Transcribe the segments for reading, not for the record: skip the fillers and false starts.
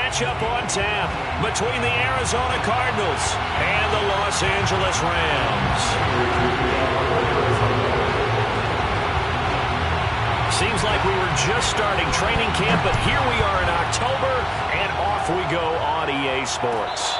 matchup on tap between the Arizona Cardinals and the Los Angeles Rams. Seems like we were just starting training camp, but here we are in October, and off we go on EA Sports.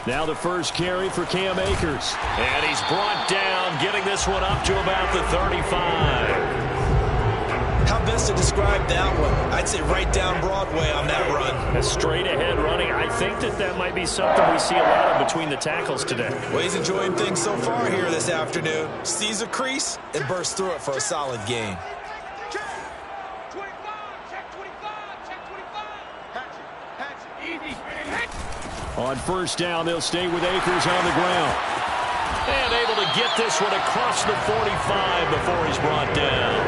Now the first carry for Cam Akers. And he's brought down, getting this one up to about the 35. How best to describe that one? I'd say right down Broadway on that run. A straight ahead running. I think that might be something we see a lot of between the tackles today. Well, he's enjoying things so far here this afternoon. Sees a crease and bursts through it for a solid gain. On first down, they'll stay with Akers on the ground. And able to get this one across the 45 before he's brought down.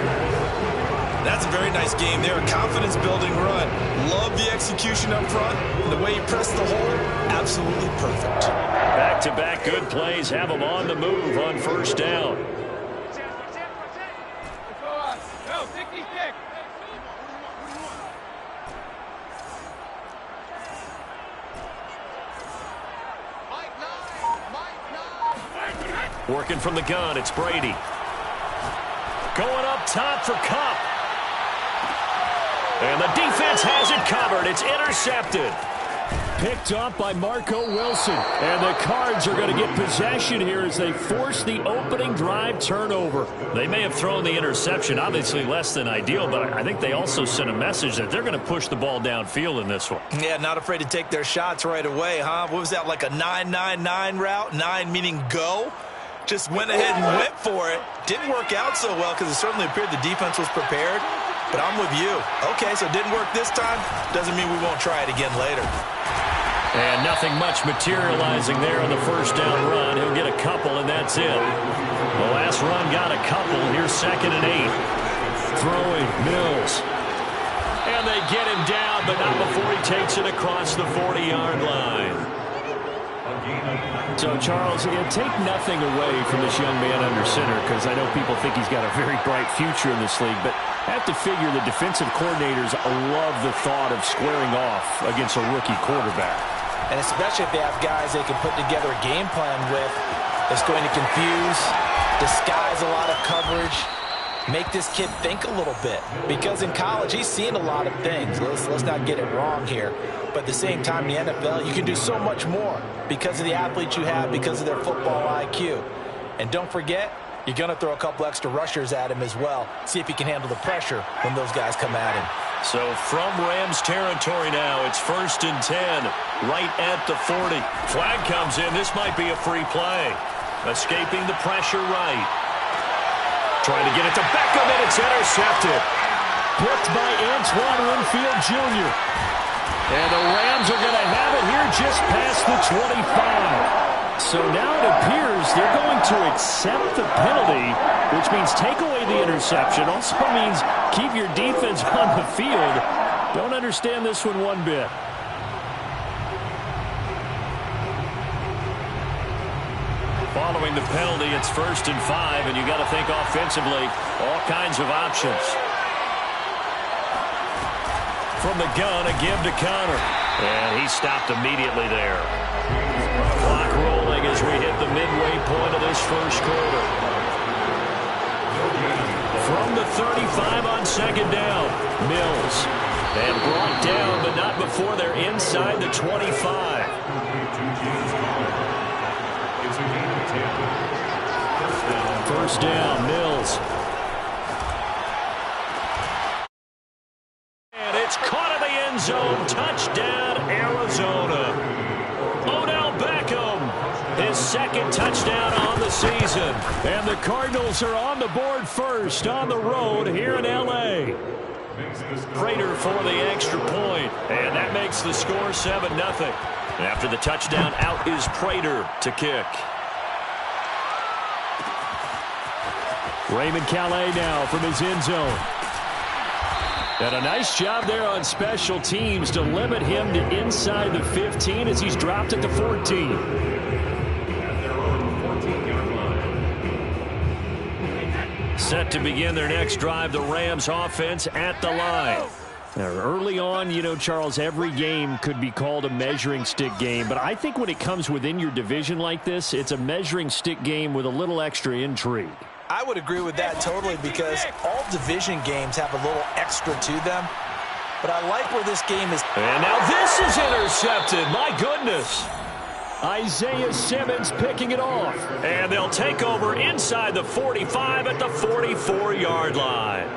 That's a very nice game there. A confidence-building run. Love the execution up front. And the way he pressed the hole, absolutely perfect. Back-to-back good plays have him on the move on first down. Working from the gun, it's Brady. Going up top for Kupp. And the defense has it covered. It's intercepted. Picked up by Marco Wilson. And the Cards are going to get possession here as they force the opening drive turnover. They may have thrown the interception, obviously less than ideal, but I think they also sent a message that they're going to push the ball downfield in this one. Yeah, not afraid to take their shots right away, huh? What was that, like a 9-9-9 route? 9 meaning go? Just went ahead and went for it. Didn't work out so well because it certainly appeared the defense was prepared. But I'm with you. Okay, so it didn't work this time. Doesn't mean we won't try it again later. And nothing much materializing there on the first down run. He'll get a couple, and that's it. The last run got a couple. Here's 2nd and 8. Throwing, Mills. And they get him down, but not before he takes it across the 40-yard line. So, Charles, take nothing away from this young man under center, because I know people think he's got a very bright future in this league, but I have to figure the defensive coordinators love the thought of squaring off against a rookie quarterback. And especially if they have guys they can put together a game plan with that's going to confuse, disguise a lot of coverage, make this kid think a little bit. Because in college, he's seen a lot of things. Let's not get it wrong here. But at the same time, in the NFL, you can do so much more because of the athletes you have, because of their football IQ. And don't forget, you're going to throw a couple extra rushers at him as well. See if he can handle the pressure when those guys come at him. So from Rams territory now, it's 1st and 10, right at the 40. Flag comes in. This might be a free play. Escaping the pressure right. Trying to get it to Beckham, and it's intercepted. Picked by Antoine Winfield Jr. And the Rams are going to have it here just past the 25. So now it appears they're going to accept the penalty, which means take away the interception. Also means keep your defense on the field. Don't understand this one bit. Following the penalty, it's 1st and 5, and you got to think offensively, all kinds of options. From the gun, a give to Connor. And he stopped immediately there. Clock rolling as we hit the midway point of this first quarter. From the 35 on 2nd down, Mills. And brought down, but not before they're inside the 25. First down, Mills. And it's caught in the end zone. Touchdown, Arizona. Odell Beckham, his 2nd touchdown on the season. And the Cardinals are on the board first on the road here in L.A. Prater for the extra point, and that makes the score 7-0. After the touchdown, out is Prater to kick. Raymond Calais now from his end zone. And a nice job there on special teams to limit him to inside the 15 as he's dropped at the 14. Set to begin their next drive, the Rams offense at the line. Now, early on, you know, Charles, every game could be called a measuring stick game. But I think when it comes within your division like this, it's a measuring stick game with a little extra intrigue. I would agree with that totally because all division games have a little extra to them. But I like where this game is. And now this is intercepted. My goodness. Isaiah Simmons picking it off. And they'll take over inside the 45 at the 44-yard line.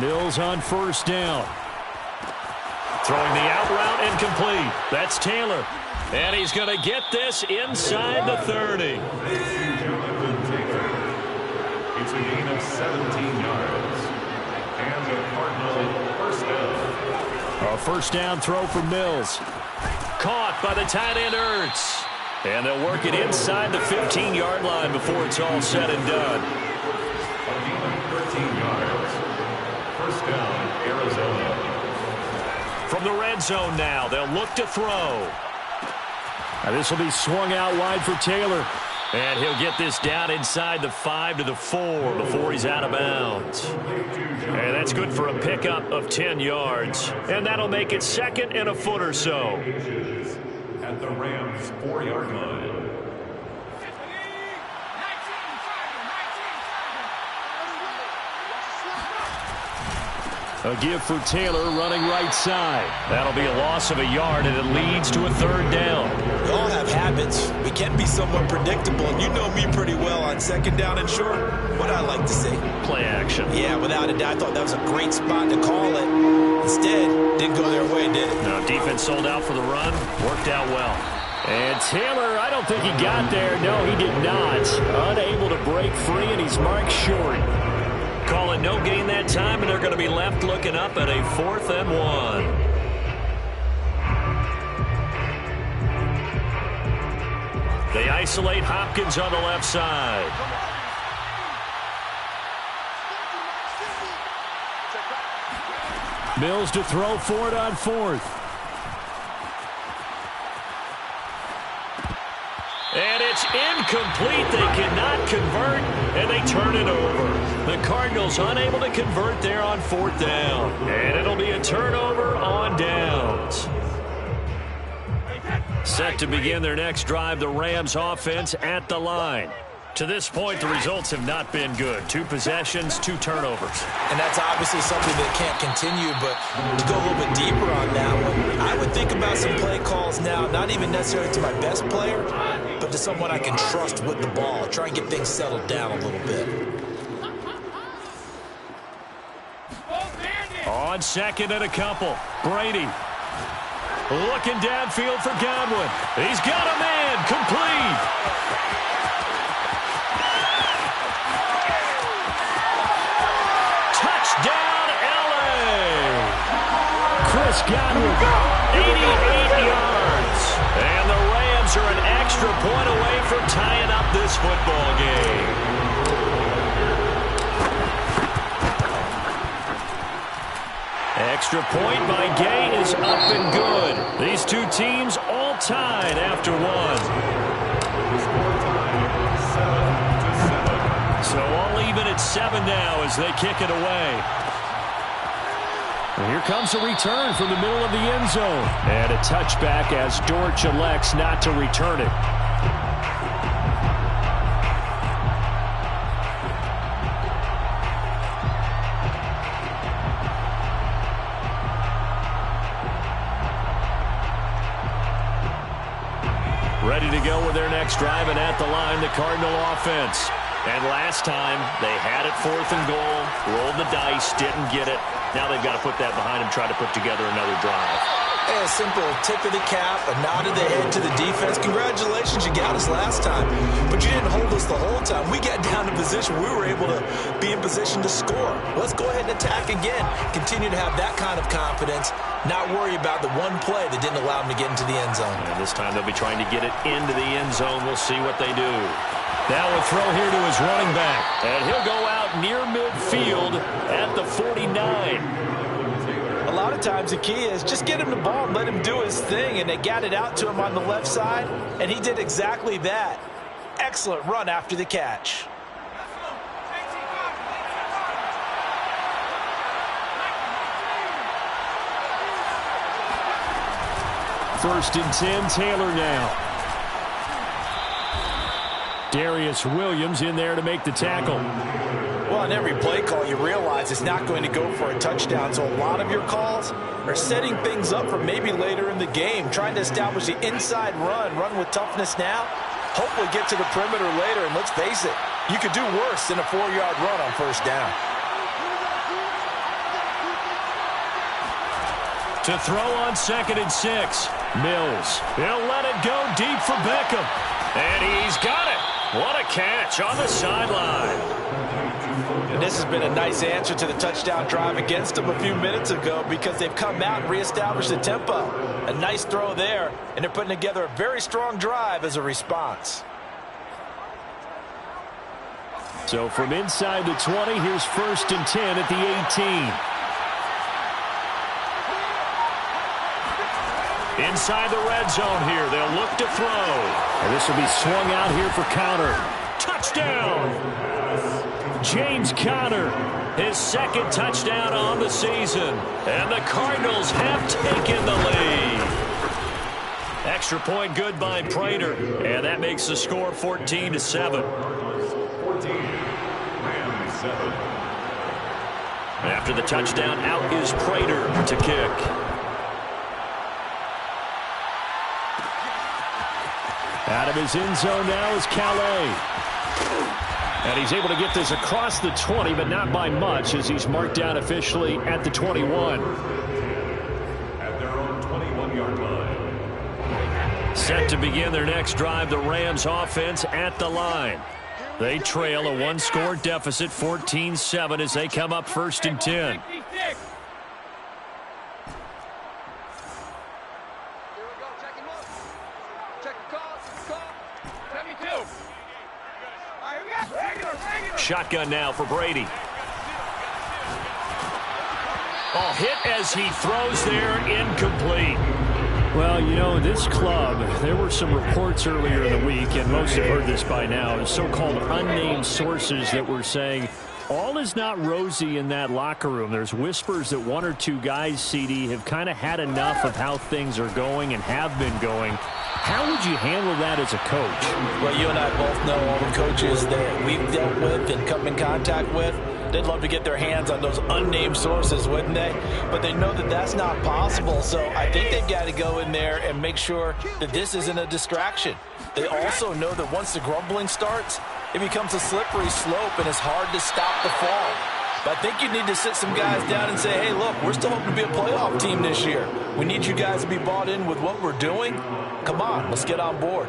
Mills on first down. Throwing the out route incomplete. That's Taylor. And he's going to get this inside the 30. It's a gain of 17 yards. And the Cardinals first down. A first down throw for Mills. Caught by the tight end Ertz. And they'll work it inside the 15-yard line before it's all said and done. A gain of 13 yards. First down, Arizona. From the red zone now, they'll look to throw. Now this will be swung out wide for Taylor. And he'll get this down inside the 5 to the 4 before he's out of bounds. And that's good for a pickup of 10 yards. And that'll make it second and a foot or so. At the Rams' 4-yard line. A give for Taylor running right side. That'll be a loss of a yard, and it leads to a third down. We all have habits. We can be somewhat predictable, and you know me pretty well on second down and short. What I like to see. Play action. Yeah, without a doubt. I thought that was a great spot to call it. Instead, didn't go their way, did it? No, defense sold out for the run. Worked out well. And Taylor, I don't think he got there. No, he did not. Unable to break free, and he's marked short. Calling no gain that time, and they're going to be left looking up at a 4th and 1. They isolate Hopkins on the left side. Mills to throw for it on 4th. And it's incomplete. They cannot convert, and they turn it over. The Cardinals unable to convert there on 4th down. And it'll be a turnover on downs. Set to begin their next drive, the Rams offense at the line. To this point, the results have not been good. 2 possessions, 2 turnovers. And that's obviously something that can't continue, but to go a little bit deeper on that one, I would think about some play calls now, not even necessarily to my best player, but to someone I can trust with the ball. Try and get things settled down a little bit. On second and a couple, Brady. Looking downfield for Godwin. He's got a man, complete. Touchdown, L.A. Chris Godwin. 88 yards. And the Rams are an extra point away from tying up this football game. Extra point by Gay is up and good. These two teams all tied after 1. So all even at 7 now as they kick it away. And here comes a return from the middle of the end zone. And a touchback as Dortch elects not to return it. Ready to go with their next drive, and at the line, the Cardinal offense. And last time, they had it 4th and goal, rolled the dice, didn't get it. Now they've got to put that behind them, try to put together another drive. Hey, a simple tip of the cap, a nod of the head to the defense. Congratulations, you got us last time. But you didn't hold us the whole time. We got down to position. We were able to be in position to score. Let's go ahead and attack again. Continue to have that kind of confidence. Not worry about the one play that didn't allow them to get into the end zone. And this time they'll be trying to get it into the end zone. We'll see what they do. Now a throw here to his running back. And he'll go out near midfield at the 49. A lot of times the key is just get him the ball and let him do his thing, and they got it out to him on the left side, and he did exactly that. Excellent run after the catch. First and 10, Taylor now. Darius Williams in there to make the tackle. Well, on every play call, you realize it's not going to go for a touchdown, so a lot of your calls are setting things up for maybe later in the game, trying to establish the inside run with toughness now, hopefully get to the perimeter later, and let's face it, you could do worse than a 4-yard run on first down. To throw on 2nd and 6, Mills. He'll let it go deep for Beckham. And he's got it. What a catch on the sideline. And this has been a nice answer to the touchdown drive against them a few minutes ago because they've come out and reestablished the tempo. A nice throw there, and they're putting together a very strong drive as a response. So from inside the 20, here's 1st and 10 at the 18. Inside the red zone here, they'll look to throw. And this will be swung out here for Conner. Touchdown! James Conner, his 2nd touchdown on the season. And the Cardinals have taken the lead. Extra point good by Prater. And that makes the score 14-7. 14, Rams 7. After the touchdown, out is Prater to kick. Out of his end zone now is Calais. And he's able to get this across the 20, but not by much as he's marked down officially at the 21. At their own 21-yard line. Set to begin their next drive, the Rams offense at the line. They trail a 1-score deficit, 14-7, as they come up 1st and 10. Shotgun now for Brady. Oh, hit as he throws there, incomplete. Well, you know, this club, there were some reports earlier in the week, and most have heard this by now, so-called unnamed sources that were saying all is not rosy in that locker room. There's whispers that 1 or 2 guys, CD, have kind of had enough of how things are going and have been going. How would you handle that as a coach? Well, you and I both know all the coaches that we've dealt with and come in contact with. They'd love to get their hands on those unnamed sources, wouldn't they? But they know that that's not possible, so I think they've got to go in there and make sure that this isn't a distraction. They also know that once the grumbling starts, it becomes a slippery slope, and it's hard to stop the fall. But I think you need to sit some guys down and say, hey, look, we're still hoping to be a playoff team this year. We need you guys to be bought in with what we're doing. Come on, let's get on board.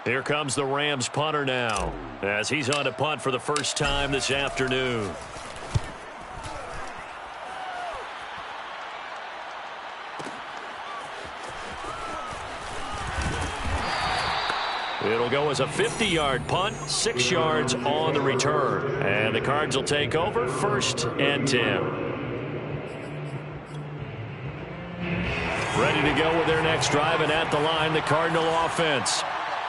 Here comes the Rams punter now, as he's on to punt for the first time this afternoon. It'll go as a 50-yard punt, 6 yards on the return. And the Cards will take over 1st and 10. Ready to go with their next drive, and at the line, the Cardinal offense.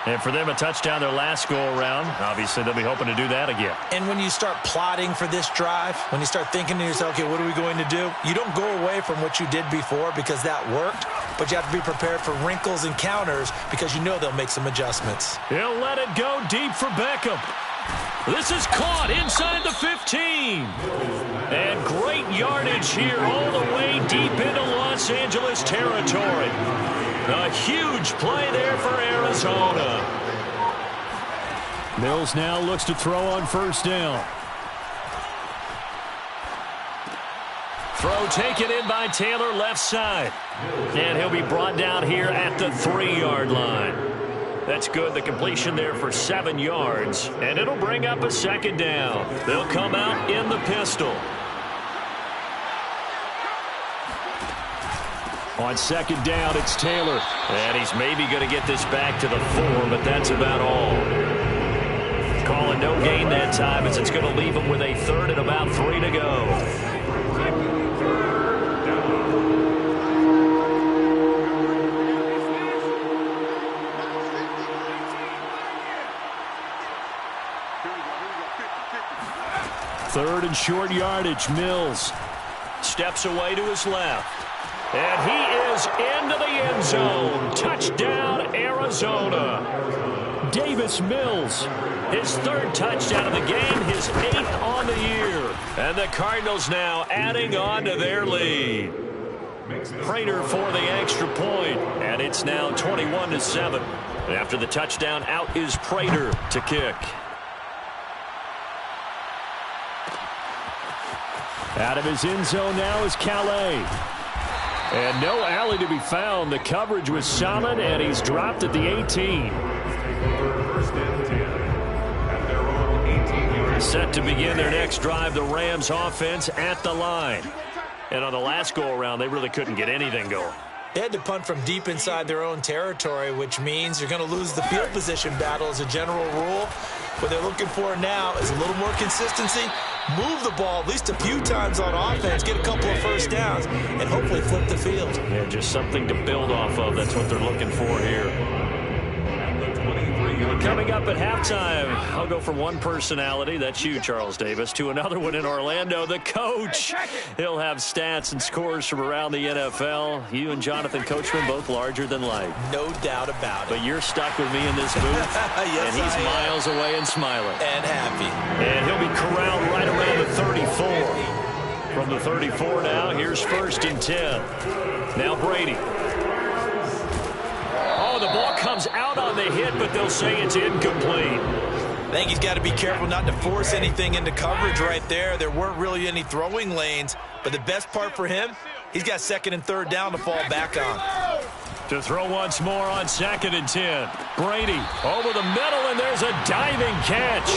And for them, a touchdown their last go-around. Obviously, they'll be hoping to do that again. And when you start plotting for this drive, when you start thinking to yourself, okay, what are we going to do? You don't go away from what you did before because that worked. but you have to be prepared for wrinkles and counters because you know they'll make some adjustments. He'll let it go deep for Beckham. This is caught inside the 15. And great yardage here all the way deep into Los Angeles territory. A huge play there for Arizona. Mills now looks to throw on first down. Throw taken in by Taylor left side. And he'll be brought down here at the 3-yard line. That's good. The completion there for 7 yards. And it'll bring up a second down. They'll come out in the pistol. On second down, it's Taylor. And he's maybe going to get this back to the 4, but that's about all. Calling no gain that time as it's going to leave him with a 3rd and about 3 to go. Third and short yardage. Mills steps away to his left. And he is into the end zone. Touchdown, Arizona. Davis Mills, his 3rd touchdown of the game, his 8th on the year. And the Cardinals now adding on to their lead. Prater for the extra point, and it's now 21-7. After the touchdown, out is Prater to kick. Out of his end zone now is Calais. And no alley to be found. The coverage was solid, and he's dropped at the 18. First and 10 at their own 18-yard. Set to begin their next drive, the Rams offense at the line. And on the last go-around, they really couldn't get anything going. They had to punt from deep inside their own territory, which means you're going to lose the field position battle as a general rule. What they're looking for now is a little more consistency, move the ball at least a few times on offense, get a couple of first downs, and hopefully flip the field. Yeah, just something to build off of. That's what they're looking for here. Coming up at halftime, I'll go from one personality, that's you, Charles Davis, to another one in Orlando, the coach. He'll have stats and scores from around the NFL. You and Jonathan Coachman, both larger than life. No doubt about it. But you're stuck with me in this booth, yes, and he's miles away and smiling. And happy. And he'll be corralled right around the 34. From the 34 now, here's 1st and 10. Now Brady. The ball comes out on the hit, but they'll say it's incomplete. I think he's got to be careful not to force anything into coverage right there. There weren't really any throwing lanes, but the best part for him, he's got 2nd and 3rd down to fall back on. To throw once more on 2nd and 10. Brady over the middle, and there's a diving catch.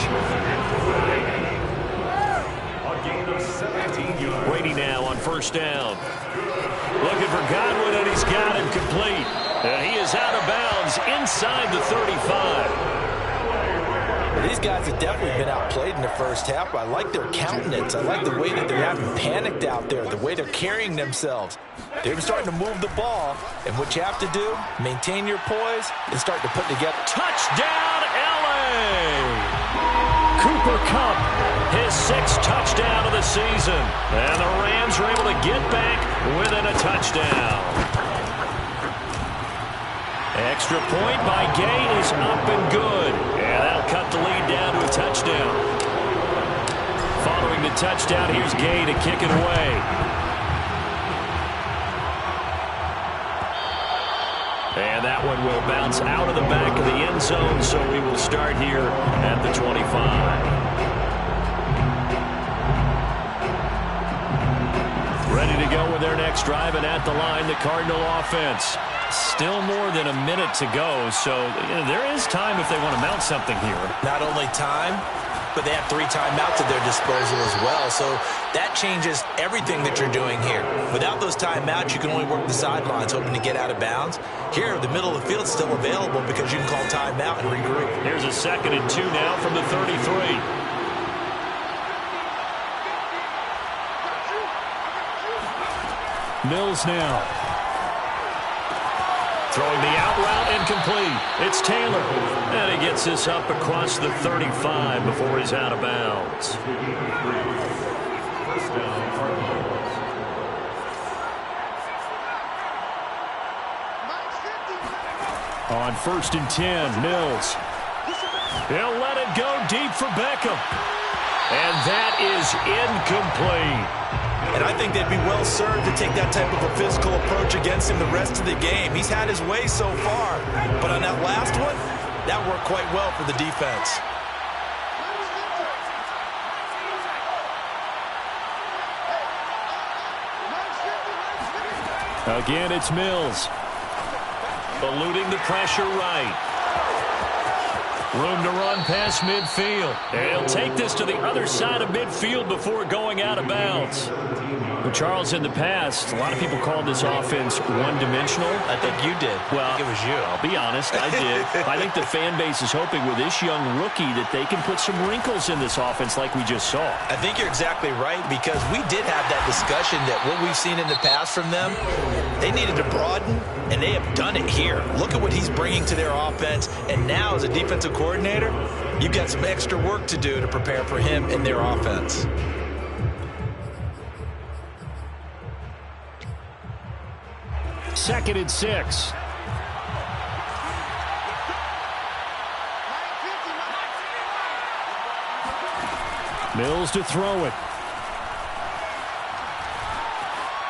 A gain of 17 yards. Brady now on 1st down. Looking for Godwin, and he's got him complete. He is out of bounds inside the 35. These guys have definitely been outplayed in the first half. I like their countenance. I like the way that they're having panicked out there, the way they're carrying themselves. They're starting to move the ball, and what you have to do, maintain your poise and start to put together. Touchdown, L.A. Cooper Kupp, his 6th touchdown of the season. And the Rams are able to get back within a touchdown. Extra point by Gay is up and good. And that'll cut the lead down to a touchdown. Following the touchdown, here's Gay to kick it away. And that one will bounce out of the back of the end zone, so we will start here at the 25. Ready to go with their next drive, and at the line, the Cardinal offense. Still more than a minute to go, so there is time if they want to mount something here. Not only time, but they have 3 timeouts at their disposal as well, so that changes everything that you're doing here. Without those timeouts, you can only work the sidelines, hoping to get out of bounds. Here, the middle of the field is still available because you can call timeout and regroup. Here's a 2nd and 2 now from the 33. Mills now. Throwing the out route incomplete. It's Taylor. And he gets this up across the 35 before he's out of bounds. On 1st and 10, Mills. He'll let it go deep for Beckham. And that is incomplete. And I think they'd be well served to take that type of a physical approach against him the rest of the game. He's had his way so far. But on that last one, that worked quite well for the defense. Again, it's Mills. Eluding the pressure right. Room to run past midfield. He'll take this to the other side of midfield before going out of bounds. Well, Charles, in the past, a lot of people called this offense one-dimensional. I think you did. Well, I think it was you. I'll be honest, I did. I think the fan base is hoping with this young rookie that they can put some wrinkles in this offense like we just saw. I think you're exactly right, because we did have that discussion that what we've seen in the past from them, they needed to broaden, and they have done it here. Look at what he's bringing to their offense, and now as a defensive coordinator, you've got some extra work to do to prepare for him and their offense. Second and 6. Mills to throw it.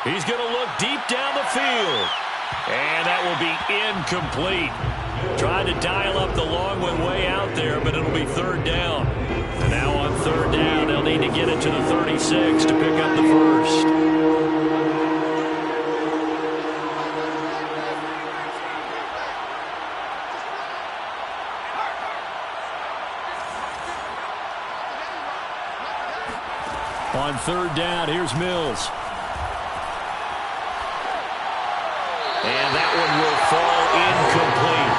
He's going to look deep down the field. And that will be incomplete. Tried to dial up the long one way out there, but it'll be 3rd down. And now on 3rd down, they'll need to get it to the 36 to pick up the first. On 3rd down, here's Mills. And that one will fall incomplete.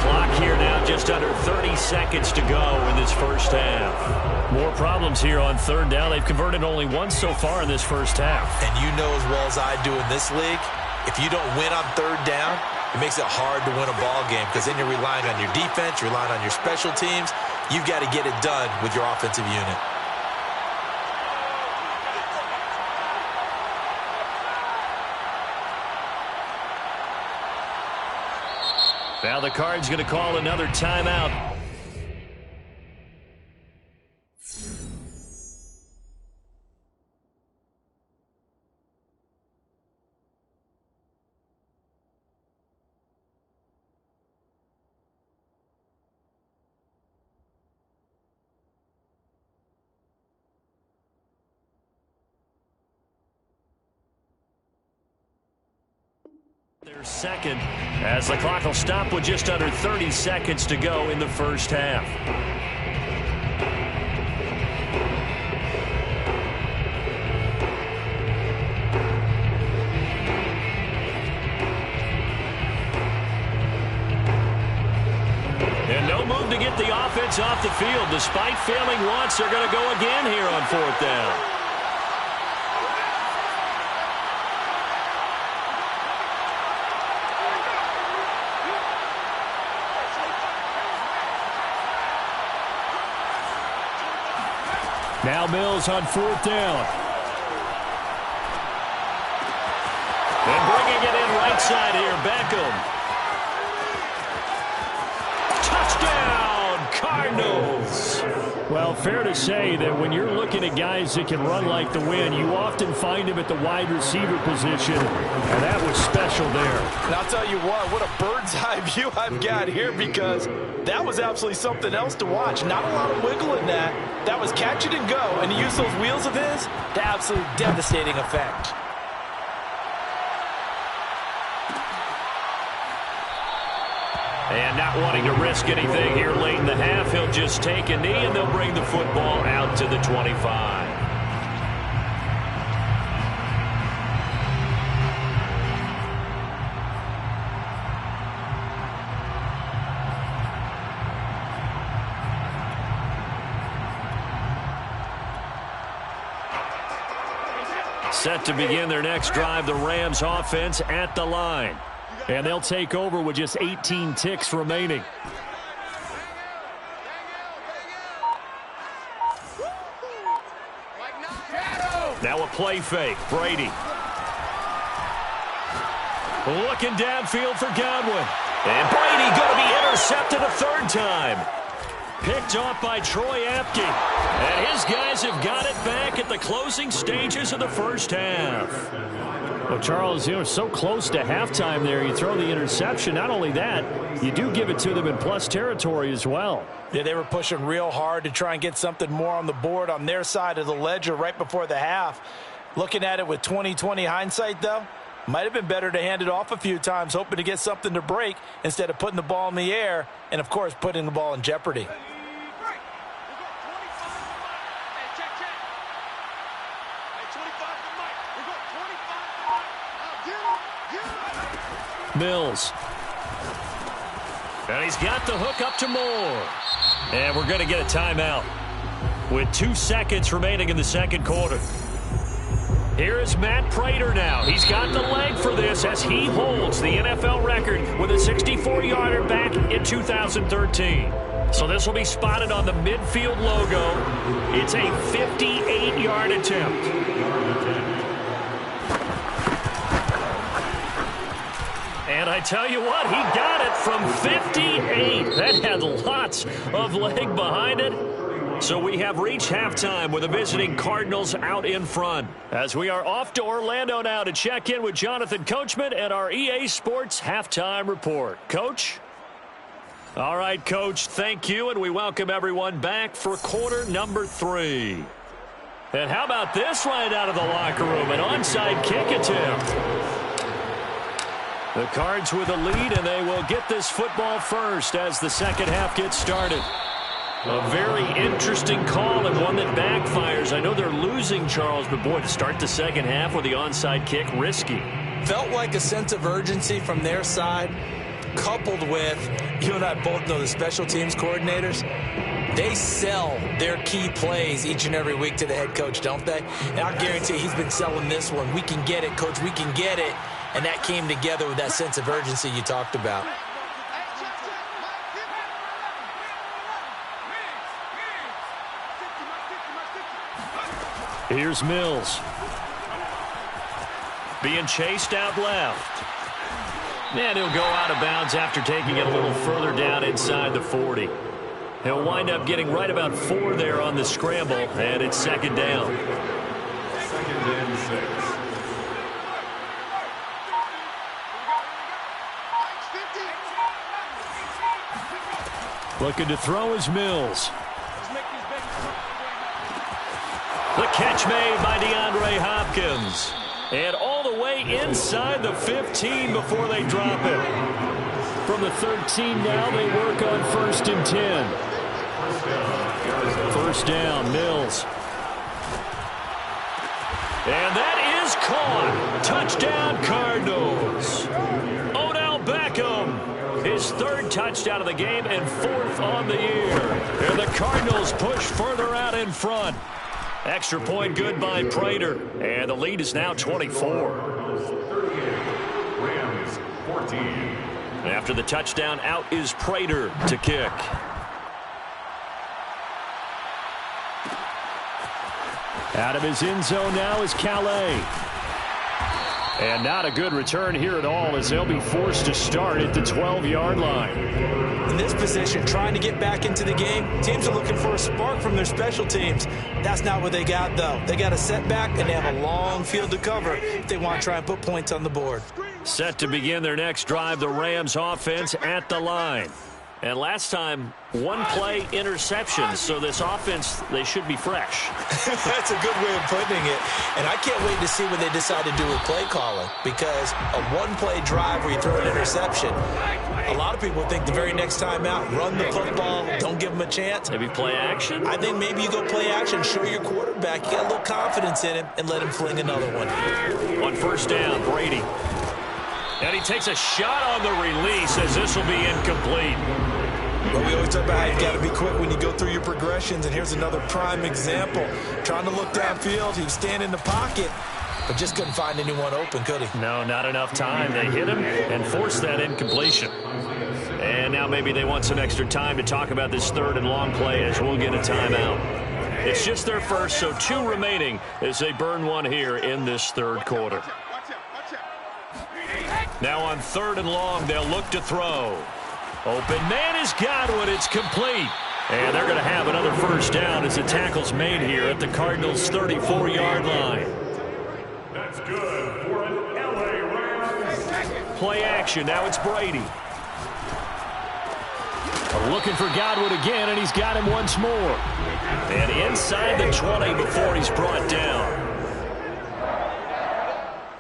Clock here now just under 30 seconds to go in this first half. More problems here on 3rd down. They've converted only once so far in this first half. And you know as well as I do in this league, if you don't win on 3rd down, it makes it hard to win a ball game, because then you're relying on your defense, you're relying on your special teams. You've got to get it done with your offensive unit. Now the Cards going to call another timeout. Their second, as the clock will stop with just under 30 seconds to go in the first half. And no move to get the offense off the field. Despite failing once, they're going to go again here on 4th down. Now Mills on 4th down. And bringing it in right side here, Beckham. Touchdown, Cardinals. Well, fair to say that when you're looking at guys that can run like the wind, you often find him at the wide receiver position, and that was special there. And I'll tell you what a bird's eye view I've got here, because that was absolutely something else to watch. Not a lot of wiggle in that. That was catch it and go, and to use those wheels of his to absolutely devastating effect. And not wanting to risk anything here late in the half, he'll just take a knee, and they'll bring the football out to the 25. Set to begin their next drive, the Rams offense at the line. And they'll take over with just 18 ticks remaining. Now a play fake. Brady. Looking downfield for Godwin. And Brady going to be intercepted a third time. Picked off by Troy Apke. And his guys have got it back at the closing stages of the first half. Well, Charles, so close to halftime there. You throw the interception. Not only that, you do give it to them in plus territory as well. Yeah, they were pushing real hard to try and get something more on the board on their side of the ledger right before the half. Looking at it with 20/20 hindsight, though, might have been better to hand it off a few times, hoping to get something to break instead of putting the ball in the air and, of course, putting the ball in jeopardy. Mills. And he's got the hook up to Moore. And we're going to get a timeout with 2 seconds remaining in the second quarter. Here is Matt Prater now. He's got the leg for this as he holds the NFL record with a 64-yarder back in 2013. So this will be spotted on the midfield logo. It's a 58-yard attempt. And I tell you what, he got it from 58. That had lots of leg behind it. So we have reached halftime with the visiting Cardinals out in front. As we are off to Orlando now to check in with Jonathan Coachman and our EA Sports Halftime Report. Coach? All right, Coach, thank you, and we welcome everyone back for quarter number 3. And how about this right out of the locker room, an onside kick attempt. The Cards with a lead, and they will get this football first as the second half gets started. A very interesting call and one that backfires. I know they're losing, Charles, but boy, to start the second half with the onside kick, risky. Felt like a sense of urgency from their side, coupled with, you and I both know the special teams coordinators, they sell their key plays each and every week to the head coach, don't they? And I guarantee he's been selling this one. We can get it, Coach, we can get it. And that came together with that sense of urgency you talked about. Here's Mills. Being chased out left. And he'll go out of bounds after taking it a little further down inside the 40. He'll wind up getting right about 4 there on the scramble, and it's second down. 2nd and 6. Looking to throw is Mills. The catch made by DeAndre Hopkins. And all the way inside the 15 before they drop it. From the 13 now, they work on 1st and 10. First down, Mills. And that is caught. Touchdown, Cardinals. Odell Beckham. His 3rd touchdown of the game and 4th on the year. And the Cardinals push further out in front. Extra point good by Prater. And the lead is now 24. Rams 14. After the touchdown, out is Prater to kick. Out of his end zone now is Calais. And not a good return here at all as they'll be forced to start at the 12-yard line. In this position, trying to get back into the game, teams are looking for a spark from their special teams. That's not what they got, though. They got a setback, and they have a long field to cover if they want to try and put points on the board. Set to begin their next drive, the Rams offense at the line. And last time, 1-play interception, so this offense, they should be fresh. That's a good way of putting it. And I can't wait to see what they decide to do with play calling, because a 1-play drive where you throw an interception, a lot of people think the very next time out, run the football, don't give them a chance. Maybe play action? I think maybe you go play action, show your quarterback you got a little confidence in him, and let him fling another one. On first down, Brady. And he takes a shot on the release as this will be incomplete. But we always talk about how you got to be quick when you go through your progressions, and here's another prime example. Trying to look downfield, he was standing in the pocket, but just couldn't find anyone open, could he? No, not enough time. They hit him and forced that incompletion. And now maybe they want some extra time to talk about this 3rd and long play as we'll get a timeout. It's just their first, so 2 remaining as they burn one here in this 3rd quarter. Now on 3rd and long, they'll look to throw. Open man is Godwin. It's complete. And they're going to have another first down as the tackle's made here at the Cardinals' 34-yard line. That's good for an LA Rams. Play action. Now it's Brady. Looking for Godwin again, and he's got him once more. And inside the 20 before he's brought down.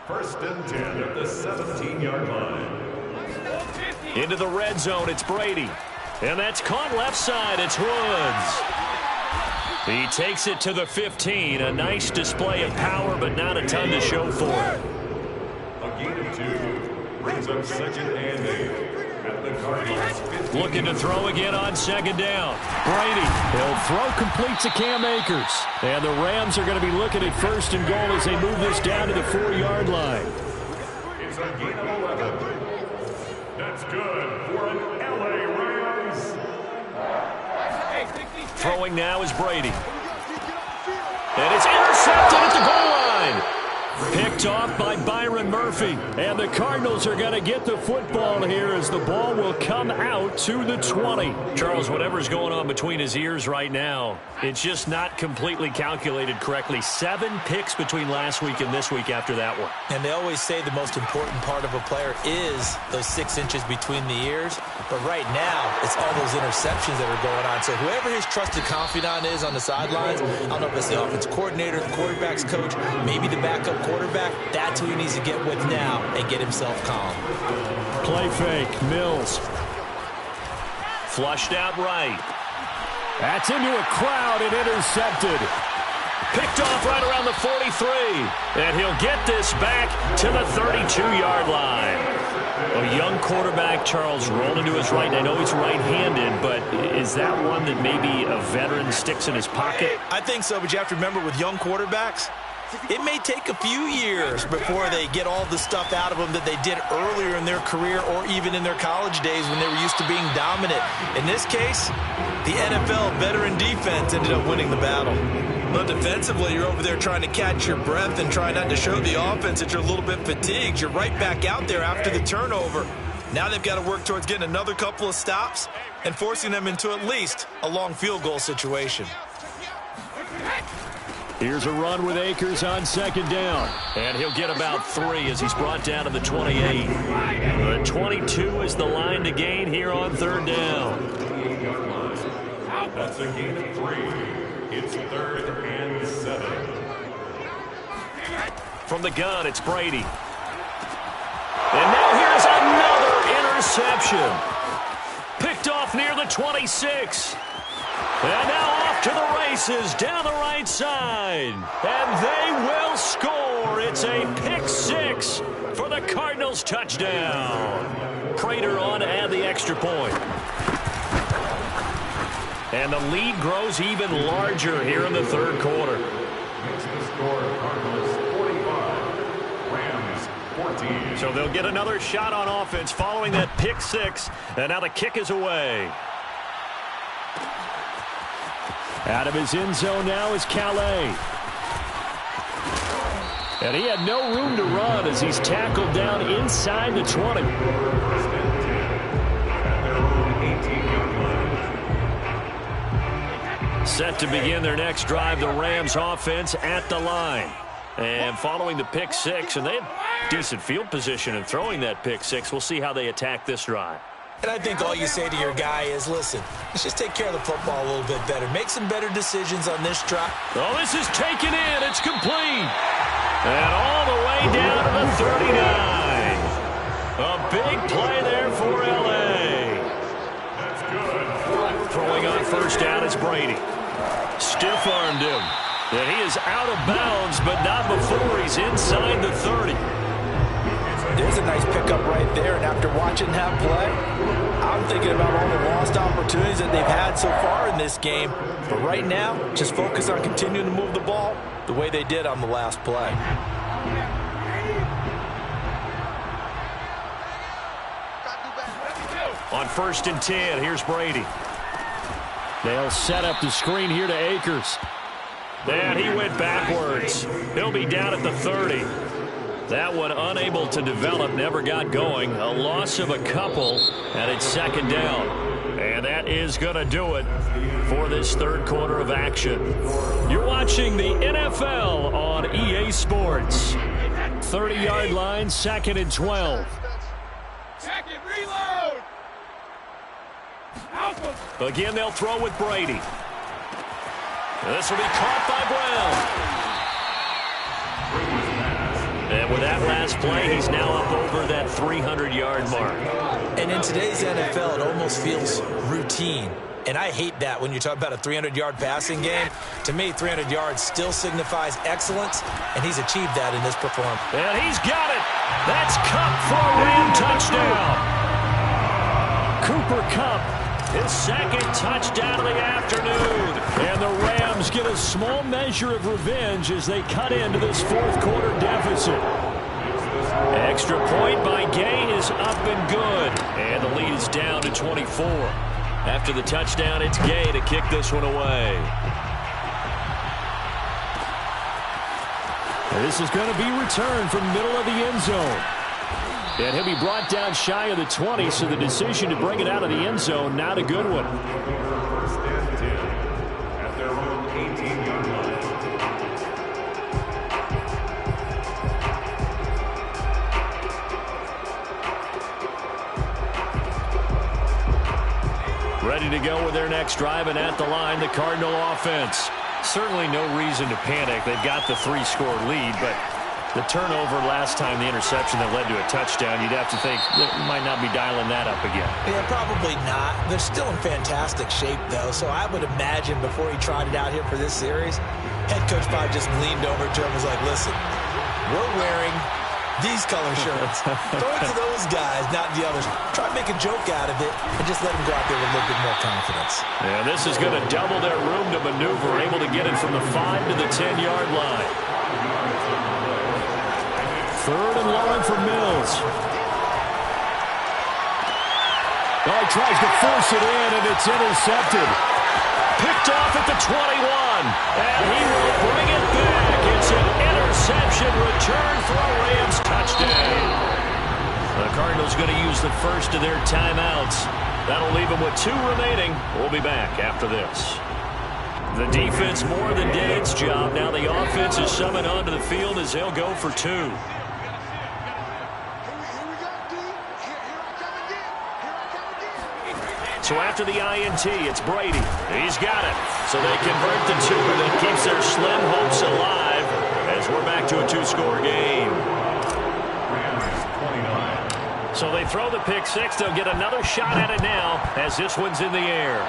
1st and 10 at the 17-yard line. Into the red zone, it's Brady. And that's caught left side, it's Woods. He takes it to the 15. A nice display of power, but not a ton to show for it. A gain of 2 brings up 2nd and 8. Looking to throw again on 2nd down. Brady, he'll throw complete to Cam Akers. And the Rams are going to be looking at 1st and goal as they move this down to the 4-yard line. It's a gain of 11. That's good for an LA Rams. Throwing now is Brady. And it's intercepted at the goal line. Picked off by Byron Murphy. And the Cardinals are going to get the football here as the ball will come out to the 20. Charles, whatever's going on between his ears right now, it's just not completely calculated correctly. 7 picks between last week and this week after that one. And they always say the most important part of a player is those 6 inches between the ears. But right now, it's all those interceptions that are going on. So whoever his trusted confidant is on the sidelines, I don't know if it's the offense coordinator, the quarterback's coach, maybe the backup quarterback, that's who he needs to get with now and get himself calm. Play fake, Mills. Flushed out right. That's into a crowd and intercepted. Picked off right around the 43. And he'll get this back to the 32-yard line. A young quarterback, Charles, rolling to his right. And I know he's right-handed, but is that one that maybe a veteran sticks in his pocket? I think so, but you have to remember with young quarterbacks, it may take a few years before they get all the stuff out of them that they did earlier in their career or even in their college days when they were used to being dominant. In this case, the NFL veteran defense ended up winning the battle. Well, defensively, you're over there trying to catch your breath and try not to show the offense that you're a little bit fatigued. You're right back out there after the turnover. Now they've got to work towards getting another couple of stops and forcing them into at least a long field goal situation. Here's a run with Akers on 2nd down. And he'll get about 3 as he's brought down to the 28. The 22 is the line to gain here on 3rd down. That's a gain of 3. It's 3rd and 7. From the gun, it's Brady. And now here's another interception. Picked off near the 26. And now off to the races down the right side. And they will score. It's a pick-6 for the Cardinals touchdown. Prater on to add the extra point. And the lead grows even larger here in the 3rd quarter. Makes the score Cardinals 45, Rams 14. So they'll get another shot on offense following that pick-6. And now the kick is away. Out of his end zone now is Calais. And he had no room to run as he's tackled down inside the 20. Set to begin their next drive, the Rams offense at the line. And following the pick-6, and they had decent field position in throwing that pick-6. We'll see how they attack this drive. And I think all you say to your guy is, listen, let's just take care of the football a little bit better. Make some better decisions on this drive. Oh, this is taken in. It's complete. And all the way down to the 39. A big play there for L.A. That's good. Throwing on 1st down is Brady. Stiff-armed him. And he is out of bounds, but not before he's inside the 30. There's a nice pickup right there, and after watching that play, I'm thinking about all the lost opportunities that they've had so far in this game. But right now, just focus on continuing to move the ball the way they did on the last play. On 1st and 10, here's Brady. They'll set up the screen here to Akers. And he went backwards. He'll be down at the 30. That one unable to develop, never got going. A loss of a couple, and it's second down. And that is going to do it for this third quarter of action. You're watching the NFL on EA Sports. 30-yard line, 2nd and 12. Second, reload! Again, they'll throw with Brady. This will be caught by Brown. And with that last play, he's now up over that 300-yard mark. And in today's NFL, it almost feels routine. And I hate that when you talk about a 300-yard passing game. To me, 300 yards still signifies excellence, and he's achieved that in this performance. And he's got it. That's Kupp for a Ram touchdown. Cooper Kupp, his second touchdown of the afternoon. And the Rams get a small measure of revenge as they cut into this fourth quarter deficit. Extra point by Gay is up and good. And the lead is down to 24. After the touchdown, it's Gay to kick this one away. This is going to be returned from middle of the end zone. And he'll be brought down shy of the 20, so the decision to bring it out of the end zone, not a good one. First and 10 at their own 18-yard line. Ready to go with their next drive, and at the line, the Cardinal offense. Certainly no reason to panic. They've got the 3-score lead, but the turnover last time, the interception that led to a touchdown, you'd have to think they might not be dialing that up again. Yeah, probably not. They're still in fantastic shape, though, so I would imagine before he tried it out here for this series, head coach probably just leaned over to him and was like, listen, we're wearing these color shirts. Throw it to those guys, not the others. Try to make a joke out of it and just let them go out there with a little bit more confidence. Yeah, this is going to double their room to maneuver, able to get it from the 5 to the 10-yard line. Third and long for Mills. Oh, he tries to force it in, and it's intercepted. Picked off at the 21, and he will bring it back. It's an interception return for a Rams touchdown. The Cardinals going to use the first of their timeouts. That'll leave them with 2 remaining. We'll be back after this. The defense more than did its job. Now the offense is summoned onto the field as they'll go for 2. So after the INT, it's Brady. He's got it. So they convert the 2 that keeps their slim hopes alive as we're back to a 2-score game. So they throw the pick 6. They'll get another shot at it now as this one's in the air.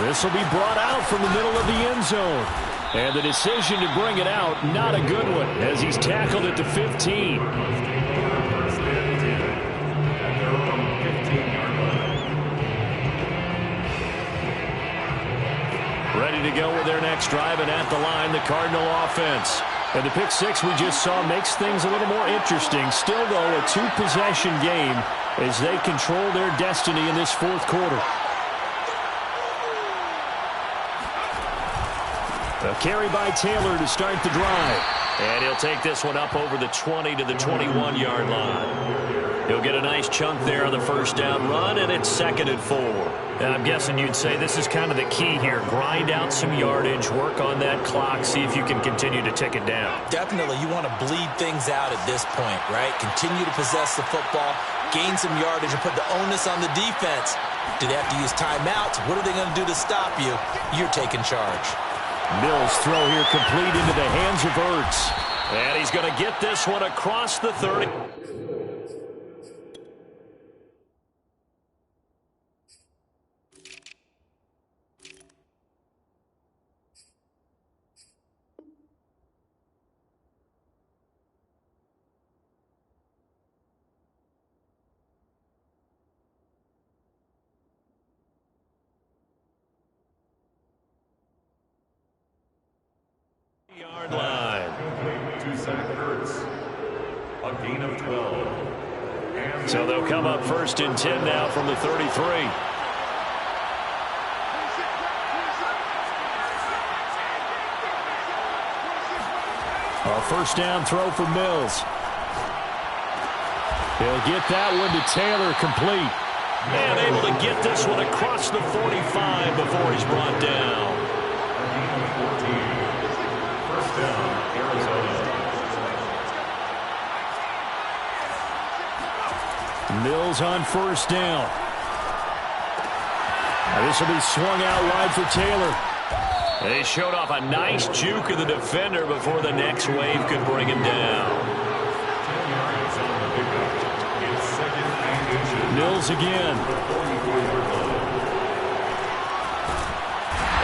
This will be brought out from the middle of the end zone. And the decision to bring it out, not a good one, as he's tackled at the 15. Ready to go with their next drive, and at the line, the Cardinal offense. And the pick 6 we just saw makes things a little more interesting. Still, though, a 2-possession game as they control their destiny in this fourth quarter. A carry by Taylor to start the drive. And he'll take this one up over the 20 to the 21-yard line. He'll get a nice chunk there on the first down run, and it's 2nd and 4. And I'm guessing you'd say this is kind of the key here. Grind out some yardage, work on that clock, see if you can continue to tick it down. Definitely, you want to bleed things out at this point, right? Continue to possess the football, gain some yardage, and put the onus on the defense. Do they have to use timeouts? What are they going to do to stop you? You're taking charge. Mills' throw here complete into the hands of Ertz. And he's going to get this one across the 30. Yard line. To Zach Ertz. A gain of 12. And So they'll come up 1st and 10 now from the 33. A first down throw for Mills. He'll get that one to Taylor, complete. And able to get this one across the 45 before he's brought down. First down, Arizona. Mills on first down. This will be swung out wide for Taylor. They showed off a nice juke of the defender before the next wave could bring him down. Mills again.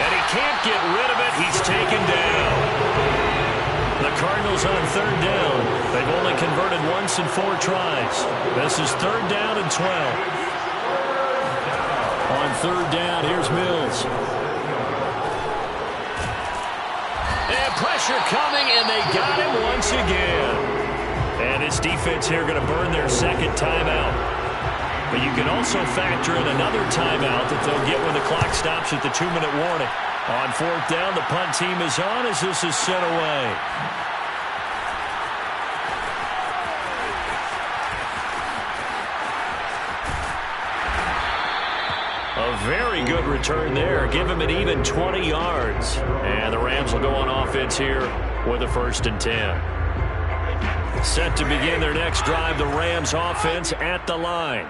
And he can't get rid of it. He's taken down. The Cardinals on third down. They've only converted once in 4 tries. This is third down and 12. On third down, here's Mills. And pressure coming, and they got him once again. And this defense here going to burn their second timeout. But you can also factor in another timeout that they'll get when the clock stops at the 2-minute warning. On fourth down, the punt team is on as this is sent away. A very good return there. Give him an even 20 yards. And the Rams will go on offense here with a 1st and 10. Set to begin their next drive, the Rams offense at the line.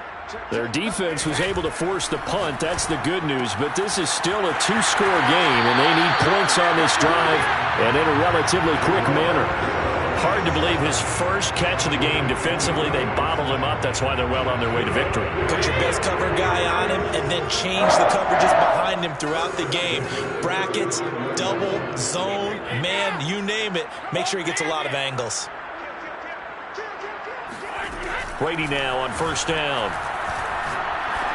Their defense was able to force the punt. That's the good news. But this is still a 2-score game, and they need points on this drive and in a relatively quick manner. Hard to believe his first catch of the game defensively. They bottled him up. That's why they're well on their way to victory. Put your best cover guy on him and then change the coverages behind him throughout the game. Brackets, double, zone, man, you name it. Make sure he gets a lot of angles. Brady now on first down.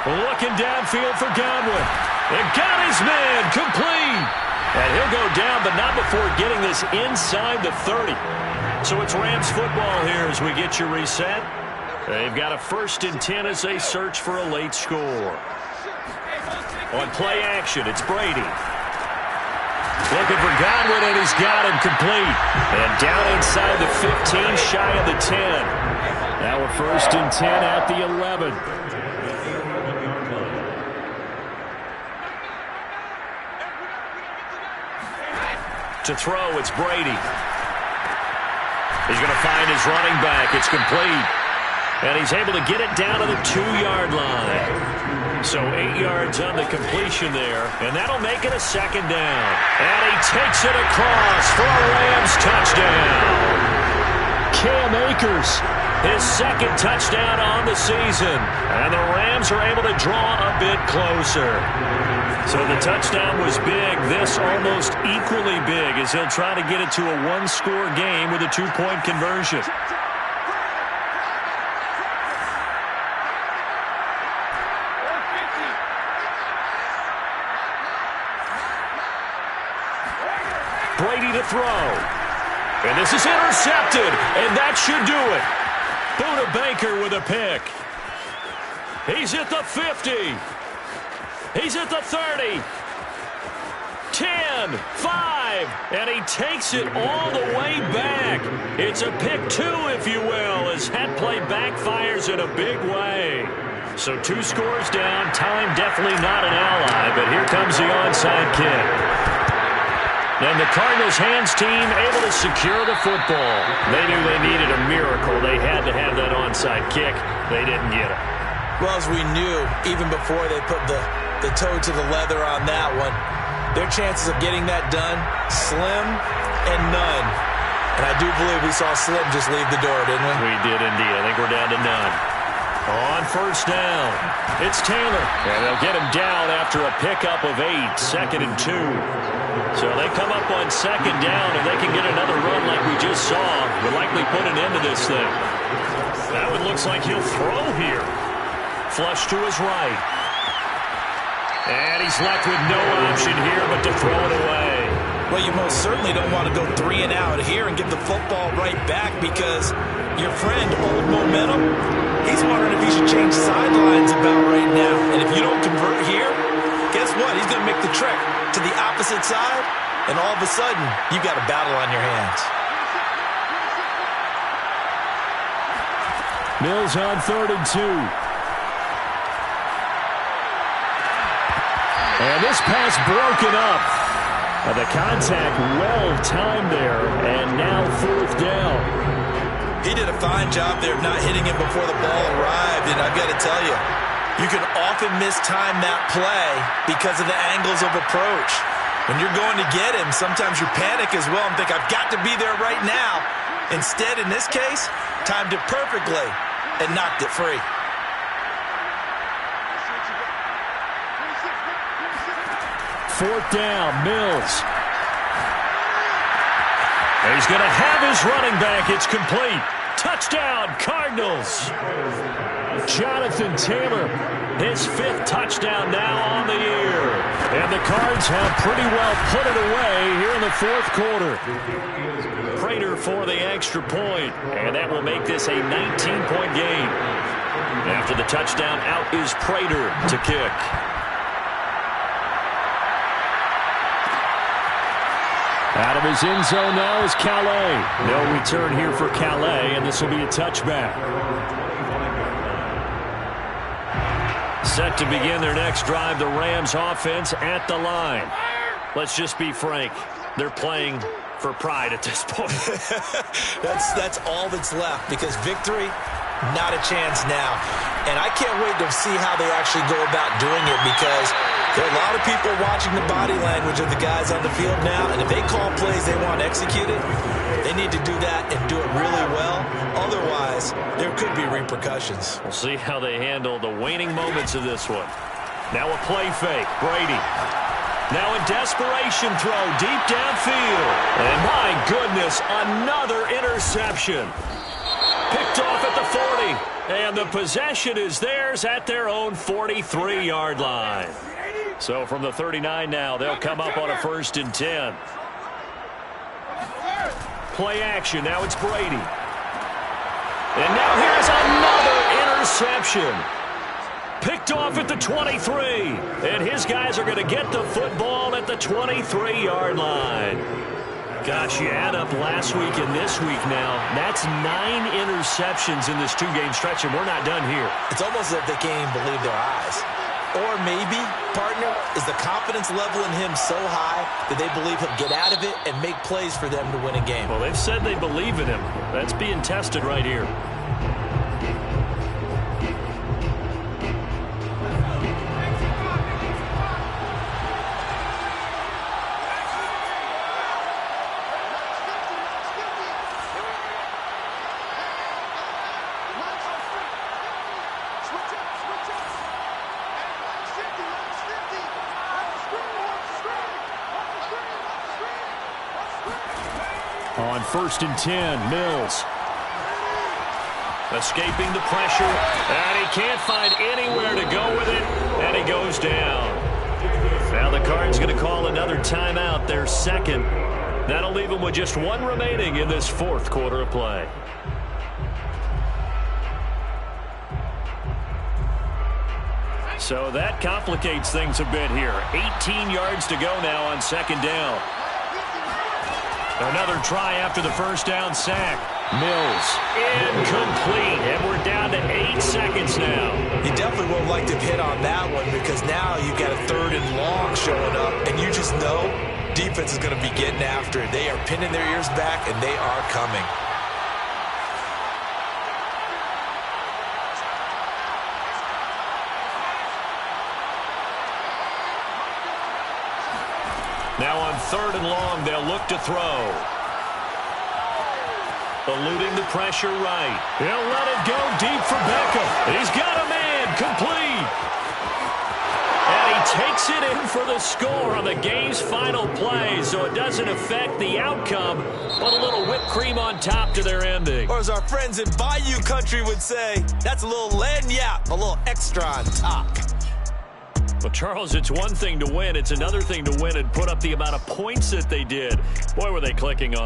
Looking downfield for Godwin. And got his man complete. And he'll go down, but not before getting this inside the 30. So it's Rams football here as we get you reset. They've got a 1st and 10 as they search for a late score. On play action, it's Brady. Looking for Godwin, and he's got him complete. And down inside the 15, shy of the 10. Now a 1st and 10 at the 11. To throw, it's Brady. He's going to find his running back. It's complete. And he's able to get it down to the 2-yard line. So 8 yards on the completion there. And that'll make it a 2nd down. And he takes it across for a Rams touchdown. Cam Akers. His 2nd touchdown on the season. And the Rams are able to draw a bit closer. So the touchdown was big. This almost equally big as he'll try to get it to a 1-score game with a 2-point conversion. Brady to throw. And this is intercepted. And that should do it. Buda Baker with a pick. He's at the 50. He's at the 30. 10, 5, and he takes it all the way back. It's a pick 2, if you will, as that play backfires in a big way. So 2 scores down. Time definitely not an ally, but here comes the onside kick. And the Cardinals hands team able to secure the football. They knew they needed a miracle. They had to have that onside kick. They didn't get it. Well, as we knew, even before they put the toe to the leather on that one, their chances of getting that done, slim and none. And I do believe we saw Slim just leave the door, didn't we? We did indeed. I think we're down to none. On first down, it's Taylor. And they'll get him down after a pickup of 8, 2nd and 2. So they come up on 2nd down, and they can get another run like we just saw. Would likely put an end to this thing. That one looks like he'll throw here. Flush to his right. And he's left with no option here but to throw it away. Well, you most certainly don't want to go 3 and out here and get the football right back because your friend, Old Momentum, he's wondering if he should change sidelines about right now. And if you don't convert here, guess what? He's going to make the trek to the opposite side, and all of a sudden, you got a battle on your hands. Mills on 3rd and 2. And this pass broken up. The contact well-timed there, and now 4th down. He did a fine job there of not hitting him before the ball arrived, and I've got to tell you, you can often mistime that play because of the angles of approach. When you're going to get him, sometimes you panic as well and think, I've got to be there right now. Instead, in this case, timed it perfectly and knocked it free. Fourth down, Mills. He's going to have his running back. It's complete. Touchdown, Cardinals. Jonathan Taylor, his 5th touchdown now on the year. And the Cards have pretty well put it away here in the 4th quarter. Prater for the extra point, and that will make this a 19-point game. After the touchdown, out is Prater to kick. Out of his end zone now is Calais. No return here for Calais, and this will be a touchback. Set to begin their next drive, the Rams offense at the line. Let's just be frank. They're playing for pride at this point. That's all that's left, because victory, not a chance now. And I can't wait to see how they actually go about doing it, because there are a lot of people watching the body language of the guys on the field now, and if they call plays they want executed, they need to do that and do it really well. Otherwise, there could be repercussions. We'll see how they handle the waning moments of this one. Now a play fake. Brady. Now a desperation throw deep downfield. And my goodness, another interception. Picked off at the 40. And the possession is theirs at their own 43-yard line. So from the 39 now, they'll come up on a 1st and 10. Play action. Now it's Brady. And now here's another interception. Picked off at the 23. And his guys are going to get the football at the 23-yard line. Gosh, you add up last week and this week now. That's 9 interceptions in this 2-game stretch, and we're not done here. It's almost as if they can't even believe their eyes. Or maybe, partner, is the confidence level in him so high that they believe he'll get out of it and make plays for them to win a game. Well, they've said they believe in him. That's being tested right here. On 1st and 10, Mills. Escaping the pressure, and he can't find anywhere to go with it, and he goes down. Now the Cards going to call another timeout, their 2nd. That'll leave them with just 1 remaining in this 4th quarter of play. So that complicates things a bit here. 18 yards to go now on 2nd down. Another try after the 1st down sack. Mills, incomplete, and we're down to 8 seconds now. You definitely would have liked to have hit on that one, because now you've got a 3rd and long showing up, and you just know defense is going to be getting after it. They are pinning their ears back, and they are coming. Now on 3rd and long, they'll look to throw. Eluding the pressure right. He'll let it go deep for Beckham. He's got a man, complete. And he takes it in for the score on the game's final play, so it doesn't affect the outcome, but a little whipped cream on top to their ending. Or as our friends in Bayou Country would say, that's a little lagniappe, a little extra on top. Well, Charles, it's one thing to win. It's another thing to win and put up the amount of points that they did. Boy, were they clicking on